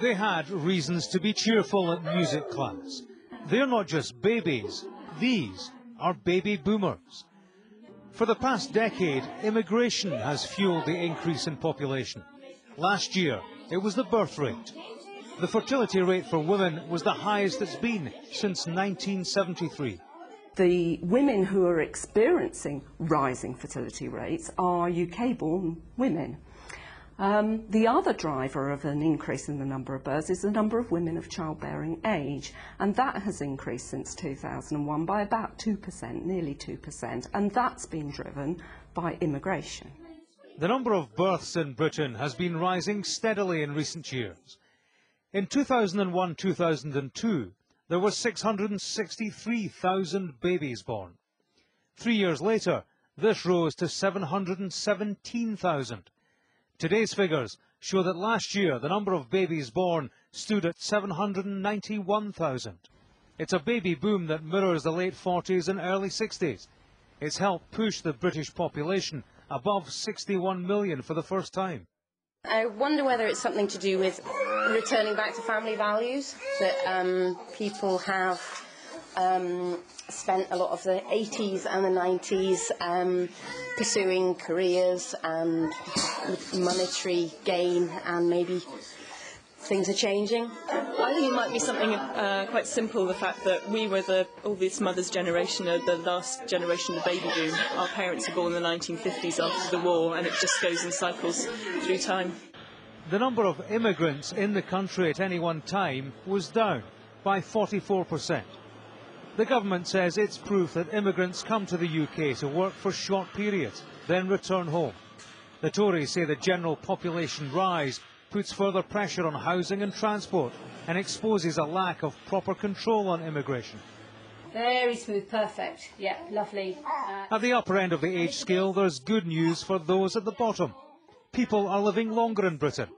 They had reasons to be cheerful at music class. They're not just babies, these are baby boomers. For the past decade, immigration has fueled the increase in population. Last year, it was the birth rate. The fertility rate for women was the highest it's been since 1973. The women who are experiencing rising fertility rates are UK-born women. The other driver of an increase in the number of births is the number of women of childbearing age, and that has increased since 2001 by about 2%, nearly 2%, and that's been driven by immigration. The number of births in Britain has been rising steadily in recent years. In 2001-2002, there were 663,000 babies born. 3 years later, this rose to 717,000. Today's figures show that last year the number of babies born stood at 791,000. It's a baby boom that mirrors the late 40s and early 60s. It's helped push the British population above 61 million for the first time. I wonder whether it's something to do with returning back to family values, that people have spent a lot of the 80s and the 90s pursuing careers and monetary gain, and maybe things are changing. I think it might be something quite simple, the fact that we were all this mother's generation, the last generation of the baby boom. Our parents were born in the 1950s after the war, and it just goes in cycles through time. The number of immigrants in the country at any one time was down by 44%. The government says it's proof that immigrants come to the UK to work for short periods, then return home. The Tories say the general population rise puts further pressure on housing and transport and exposes a lack of proper control on immigration. Very smooth, perfect. Yeah, lovely. At the upper end of the age scale, there's good news for those at the bottom. People are living longer in Britain.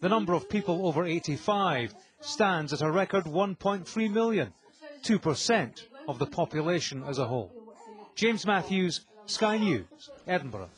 The number of people over 85 stands at a record 1.3 million, 2% of the population as a whole. James Matthews, Sky News, Edinburgh.